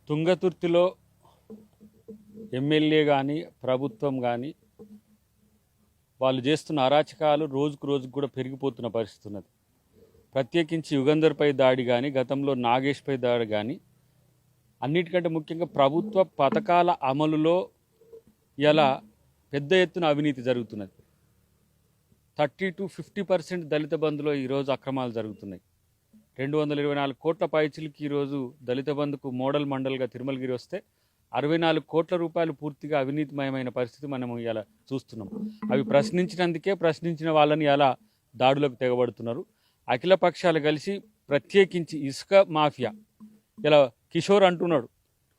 తుంగతుర్తిలో MLA కానీ ప్రభుత్వం కానీ వాళ్ళు చేస్తున్న అరాచకాలు రోజుకు రోజుకు కూడా పెరిగిపోతున్న పరిస్థితి ఉన్నది. ప్రత్యేకించి యుగంధర్పై దాడి కానీ, గతంలో నాగేష్పై దాడి కానీ, అన్నిటికంటే ముఖ్యంగా ప్రభుత్వ పథకాల అమలులో ఇలా పెద్ద ఎత్తున అవినీతి జరుగుతున్నది. 30 to 50% దళిత బంధులో ఈరోజు అక్రమాలు జరుగుతున్నాయి. 224 కోట్ల పైచిలకి ఈరోజు దళిత బంధుకు మోడల్ మండల్గా తిరుమలగిరి వస్తే 64 కోట్ల రూపాయలు పూర్తిగా అవినీతిమయమైన పరిస్థితి మనం ఇలా చూస్తున్నాం. అవి ప్రశ్నించినందుకే ప్రశ్నించిన వాళ్ళని ఇలా దాడులకు తెగబడుతున్నారు. అఖిల పక్షాలు కలిసి ప్రత్యేకించి ఇసుక మాఫియా ఇలా కిషోర్ అంటున్నాడు,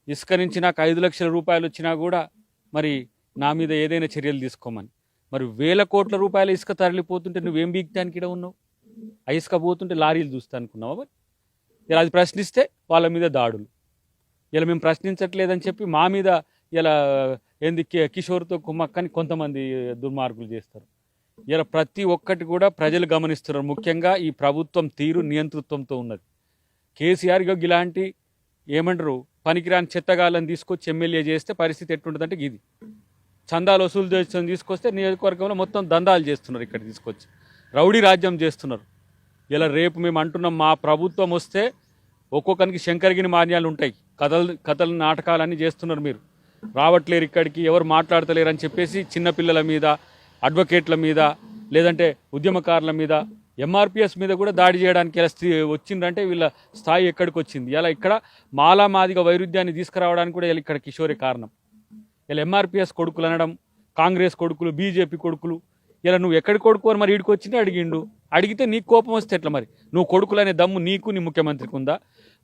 ఇసుక నుంచి నాకు 5 లక్షల రూపాయలు వచ్చినా కూడా మరి నా మీద ఏదైనా చర్యలు తీసుకోమని. మరి 1000 కోట్ల రూపాయల ఇసుక తరలిపోతుంటే నువ్వేం బీక్తానికి ఇక్కడ ఉన్నావు? ఆ ఇసుక పోతుంటే లారీలు చూస్తా అనుకున్నావా? మరి ఇలా అది ప్రశ్నిస్తే వాళ్ళ మీద దాడులు. ఇలా మేము ప్రశ్నించట్లేదని చెప్పి మా మీద ఇలా ఏంది కిషోర్తో కుమ్మక్కని కొంతమంది దుర్మార్గులు చేస్తారు. ఇలా ప్రతి ఒక్కటి కూడా ప్రజలు గమనిస్తున్నారు. ముఖ్యంగా ఈ ప్రభుత్వం తీరు నియంతృత్వంతో ఉన్నది. కేసీఆర్ ఇలాంటి ఏమంటారు పనికిరాని చెత్తగాళ్ళని తీసుకొచ్చి ఎమ్మెల్యే చేస్తే పరిస్థితి ఎట్టుంటుందంటే ఇది చందాలు వసూలు చేసుకొని తీసుకొస్తే నియోజకవర్గంలో మొత్తం దందాలు చేస్తున్నారు. ఇక్కడ తీసుకొచ్చి రౌడీ రాజ్యం చేస్తున్నారు. ఇలా రేపు మేము అంటున్నాం, మా ప్రభుత్వం వస్తే ఒక్కొక్కరికి శంకరగిరి మాన్యాలు ఉంటాయి. కథలు నాటకాలన్నీ చేస్తున్నారు. మీరు రావట్లేరు ఇక్కడికి, ఎవరు మాట్లాడతలేరు అని చెప్పేసి చిన్నపిల్లల మీద, అడ్వకేట్ల మీద, లేదంటే ఉద్యమకారుల మీద, ఎంఆర్పిఎస్ మీద కూడా దాడి చేయడానికి ఇలా వచ్చిందంటే వీళ్ళ స్థాయి ఎక్కడికి వచ్చింది. ఇలా ఇక్కడ మాలామాదిగా వైరుధ్యాన్ని తీసుకురావడానికి కూడా ఇలా ఇక్కడ కిషోరే కారణం. ఇలా ఎంఆర్పిఎస్ కొడుకులు అనడం, కాంగ్రెస్ కొడుకులు, బీజేపీ కొడుకులు, ఇలా నువ్వు ఎక్కడి కొడుకు అని మరి ఇడికి వచ్చిందే అడిగిండు. అడిగితే నీకు కోపం వస్తే ఎట్లా? మరి నువ్వు కొడుకులు అనే దమ్ము నీకు నీ ముఖ్యమంత్రికి ఉందా?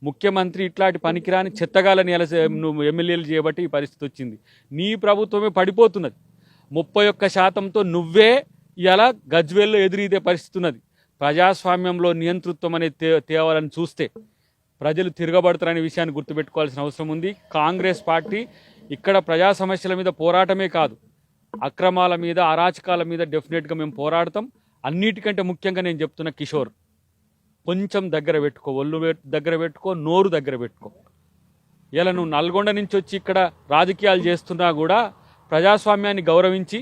ముఖ్యమంత్రి ఇట్లాంటి పనికిరాని చెత్తగాలని ఎలా నువ్వు ఎమ్మెల్యేలు చేయబట్టి ఈ పరిస్థితి వచ్చింది. నీ ప్రభుత్వమే పడిపోతున్నది. 31%తో నువ్వే ఇలా గజ్వేల్లో ఎదురీదే పరిస్థితి ఉన్నది. ప్రజాస్వామ్యంలో నియంతృత్వం అనేది తేవాలని చూస్తే ప్రజలు తిరగబడతారనే విషయాన్ని గుర్తుపెట్టుకోవాల్సిన అవసరం ఉంది. కాంగ్రెస్ పార్టీ ఇక్కడ ప్రజా సమస్యల మీద పోరాటమే కాదు, అక్రమాల మీద, అరాచకాల మీద డెఫినెట్గా మేము పోరాడతాం. అన్నిటికంటే ముఖ్యంగా నేను చెప్తున్న కిషోర్, కొంచెం దగ్గర పెట్టుకో, ఒళ్ళు దగ్గర పెట్టుకో, నోరు దగ్గర పెట్టుకో. ఇలా నువ్వు నల్గొండ నుంచి వచ్చి ఇక్కడ రాజకీయాలు చేస్తున్నా కూడా ప్రజాస్వామ్యాన్ని గౌరవించి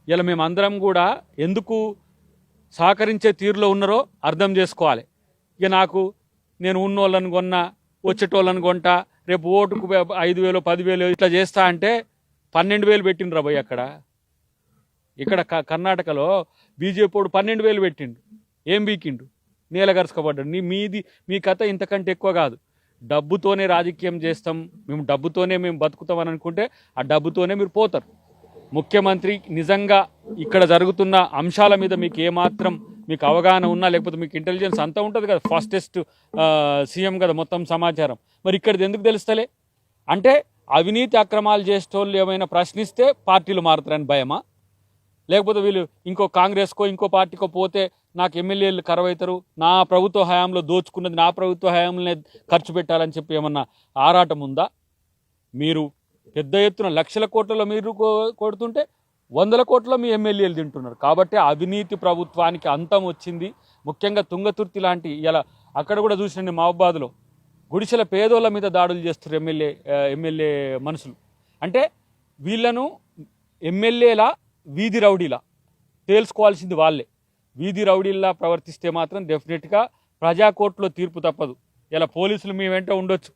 ఇలా మేమందరం కూడా ఎందుకు సహకరించే తీరులో ఉన్నారో అర్థం చేసుకోవాలి. ఇక నేను ఉన్నోళ్ళని కొన్నా, వచ్చేటోళ్ళని కొంటా, రేపు ఓటుకు 5,000 10,000 ఇట్లా చేస్తా అంటే 12,000 పెట్టిండ్రు పోయి అక్కడ. ఇక్కడ కర్ణాటకలో బీజేపీ వాడు 12,000 పెట్టిండు. ఏం బీకిండు? నేలగరుచుకోబడ్డాడు. మీ కథ ఇంతకంటే ఎక్కువ కాదు. డబ్బుతోనే రాజకీయం చేస్తాం, మేము డబ్బుతోనే మేము బతుకుతామని అనుకుంటే ఆ డబ్బుతోనే మీరు పోతారు. ముఖ్యమంత్రి నిజంగా ఇక్కడ జరుగుతున్న అంశాల మీద మీకు ఏమాత్రం మీకు అవగాహన ఉన్నా, లేకపోతే మీకు ఇంటెలిజెన్స్ అంతా ఉంటుంది కదా, ఫాస్టెస్ట్ సీఎం కదా మొత్తం సమాచారం. మరి ఇక్కడిది ఎందుకు తెలుస్తలే? అంటే అవినీతి అక్రమాలు చేసేటోళ్ళు ఏమైనా ప్రశ్నిస్తే పార్టీలు మారుతారని భయమా? లేకపోతే వీళ్ళు ఇంకో కాంగ్రెస్కో ఇంకో పార్టీకో పోతే నాకు ఎమ్మెల్యేలు కరవవుతారు, నా ప్రభుత్వ హయాంలో దోచుకున్నది నా ప్రభుత్వ హయాంలోనే ఖర్చు పెట్టాలని చెప్పి ఏమన్నా ఆరాటం ఉందా? మీరు పెద్ద ఎత్తున లక్షల కోట్లలో మీరు కొడుతుంటే 100 కోట్ల మీ ఎమ్మెల్యేలు తింటున్నారు. కాబట్టి అవినీతి ప్రభుత్వానికి అంతం వచ్చింది. ముఖ్యంగా తుంగతుర్తి లాంటి ఇలా అక్కడ కూడా చూసినండి, మహబాద్లో గుడిసెల పేదోళ్ళ మీద దాడులు చేస్తారు ఎమ్మెల్యే మనుషులు. అంటే వీళ్ళను ఎమ్మెల్యేలా వీధి రౌడీలా తేల్చుకోవాల్సింది వాళ్ళే. వీధి రౌడీల్లా ప్రవర్తిస్తే మాత్రం డెఫినెట్గా ప్రజాకోర్టులో తీర్పు తప్పదు. ఇలా పోలీసులు మీ వెంట ఉండొచ్చు,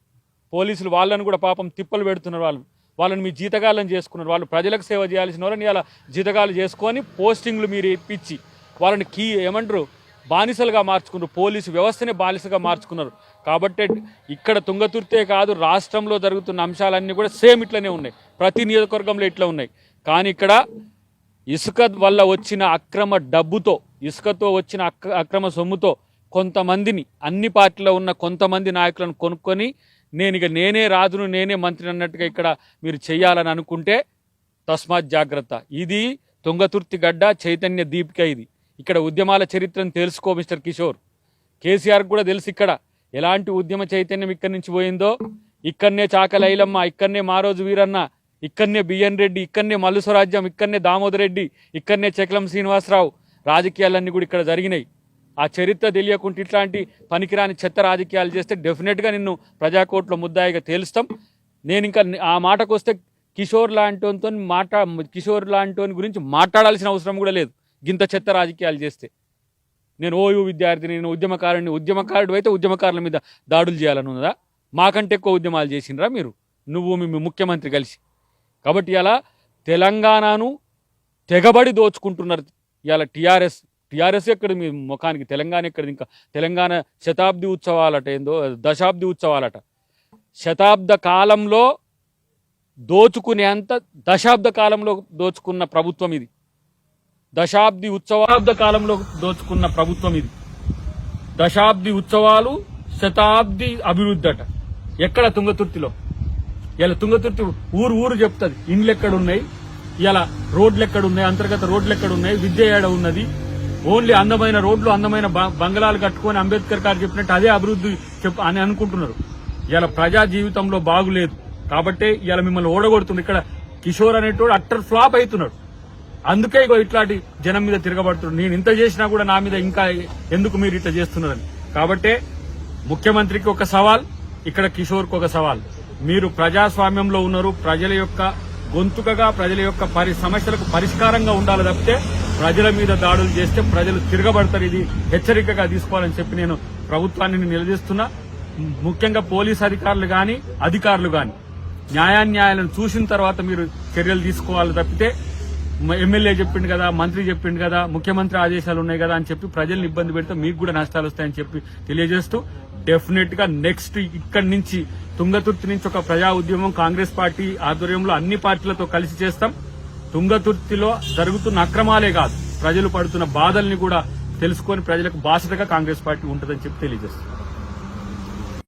పోలీసులు వాళ్ళని కూడా పాపం తిప్పలు పెడుతున్నారు. వాళ్ళని మీ జీతగాళ్ళని చేసుకున్నారు. వాళ్ళు ప్రజలకు సేవ చేయాల్సిన వాళ్ళని ఇలా జీతగాళ్ళు చేసుకొని పోస్టింగ్లు మీరు ఇప్పించి వాళ్ళని ఏమంటారు బానిసలుగా మార్చుకున్నారు. పోలీసు వ్యవస్థనే బానిసగా మార్చుకున్నారు. కాబట్టి ఇక్కడ తుంగతుర్తే కాదు, రాష్ట్రంలో జరుగుతున్న అంశాలన్నీ కూడా సేమ్ ఇట్లనే ఉన్నాయి. ప్రతి నియోజకవర్గంలో ఇట్లా ఉన్నాయి. కానీ ఇక్కడ ఇసుక వల్ల వచ్చిన అక్రమ డబ్బుతో, ఇసుకతో వచ్చిన అక్రమ సొమ్ముతో కొంతమందిని, అన్ని పార్టీలో ఉన్న కొంతమంది నాయకులను కొనుక్కొని నేనే రాజును, నేనే మంత్రిని అన్నట్టుగా ఇక్కడ మీరు చేయాలని అనుకుంటే తస్మాత్ జాగ్రత్త. ఇది తుంగతుర్తి గడ్డ, చైతన్య దీపిక. ఇది ఇక్కడ ఉద్యమాల చరిత్రను తెలుసుకో మిస్టర్ కిషోర్. కేసీఆర్ కూడా తెలుసు ఇక్కడ ఎలాంటి ఉద్యమ చైతన్యం ఇక్కడి నుంచి పోయిందో. ఇక్కడనే చాకలి ఐలమ్మ, ఇక్కడనే మారోజు వీరన్న, ఇక్కడనే బిఎన్ రెడ్డి, ఇక్కడనే మల్లు స్వరాజ్యం, ఇక్కడనే దామోదర్ రెడ్డి, ఇక్కడనే చక్లం శ్రీనివాసరావు రాజకీయాలన్నీ కూడా ఇక్కడ జరిగినాయి. ఆ చరిత్ర తెలియకుండా ఇట్లాంటి పనికిరాని చెత్త రాజకీయాలు చేస్తే డెఫినెట్గా నిన్ను ప్రజాకోర్టులో ముద్దాయిగా తేలుస్తాం. నేను ఇంకా ఆ మాటకు వస్తే కిషోర్ లాంటి గురించి మాట్లాడాల్సిన అవసరం కూడా లేదు. గింత చెత్త రాజకీయాలు చేస్తే నేను ఓయూ విద్యార్థిని, నేను ఉద్యమకారుడు అయితే ఉద్యమకారుల మీద దాడులు చేయాలని ఉన్నదా? మాకంటే ఎక్కువ ఉద్యమాలు చేసిండ్రా మీరు, నువ్వు మీ ముఖ్యమంత్రి కలిసి? కాబట్టి ఇలా తెలంగాణను తెగబడి దోచుకుంటున్నారు. ఇలా టీఆర్ఎస్ ఎక్కడ మీ ముఖానికి, తెలంగాణ ఎక్కడ? ఇంకా తెలంగాణ శతాబ్ది ఉత్సవాలట, ఏందో దశాబ్ది ఉత్సవాలట. శతాబ్ద కాలంలో దోచుకునేంత దశాబ్ద కాలంలో దోచుకున్న ప్రభుత్వం ఇది. కాలంలో దోచుకున్న ప్రభుత్వం ఇది. దశాబ్ది ఉత్సవాలు, శతాబ్ది అభివృద్ధి అట. ఎక్కడ? తుంగతుర్తిలో. ఇలా తుంగతుర్తి ఊరు చెప్తుంది ఇండ్లు ఎక్కడున్నాయి, ఇలా రోడ్లు ఎక్కడున్నాయి, అంతర్గత రోడ్లు ఎక్కడున్నాయి, విద్య ఏడ ఉన్నది. ఓన్లీ అందమైన రోడ్లు, అందమైన బంగళాలు కట్టుకొని అంబేద్కర్ గారు చెప్పినట్టు అదే అభివృద్ధి అని అనుకుంటున్నారు. ఇలా ప్రజా జీవితంలో బాగులేదు కాబట్టి ఇలా మిమ్మల్ని ఓడగొడుతుంది. ఇక్కడ కిషోర్ అనేటోడు అట్టర్ ఫ్లాప్ అవుతున్నాడు. అందుకే ఇట్లాంటి జనం మీద తిరగబడుతున్నాడు. నేను ఇంత చేసినా కూడా నా మీద ఇంకా ఎందుకు మీరు ఇట్లా చేస్తున్నారని. కాబట్టే ముఖ్యమంత్రికి ఒక సవాల్, ఇక్కడ కిషోర్కి ఒక సవాల్. మీరు ప్రజాస్వామ్యంలో ఉన్నారు, ప్రజల యొక్క గొంతుకగా, ప్రజల యొక్క సమస్యలకు పరిష్కారంగా ఉండాలి తప్పితే ప్రజల మీద దాడులు చేస్తే ప్రజలు తిరగబడతారు. ఇది హెచ్చరికగా తీసుకోవాలని చెప్పి నేను ప్రభుత్వాన్ని నిలదీస్తున్నా. ముఖ్యంగా పోలీస్ అధికారులు గాని న్యాయాన్యాయాలను చూసిన తర్వాత మీరు చర్యలు తీసుకోవాలి తప్పితే ఎమ్మెల్యే చెప్పిండు కదా, మంత్రి చెప్పిండు కదా, ముఖ్యమంత్రి ఆదేశాలు ఉన్నాయి కదా అని చెప్పి ప్రజల్ని ఇబ్బంది పెడితే మీకు కూడా నష్టాలు వస్తాయని చెప్పి తెలియజేస్తూ, డెఫినెట్ గా నెక్స్ట్ ఇక్కడి నుంచి తుంగతుర్తి నుంచి ఒక ప్రజా ఉద్యమం కాంగ్రెస్ పార్టీ ఆధ్వర్యంలో అన్ని పార్టీలతో కలిసి చేస్తాం. తుంగతుర్తిలో జరుగుతున్న అక్రమాలే కాదు, ప్రజలు పడుతున్న బాధల్ని కూడా తెలుసుకొని ప్రజలకు బాసటగా కాంగ్రెస్ పార్టీ ఉంటుందని చెప్పి తెలియజేస్తాం.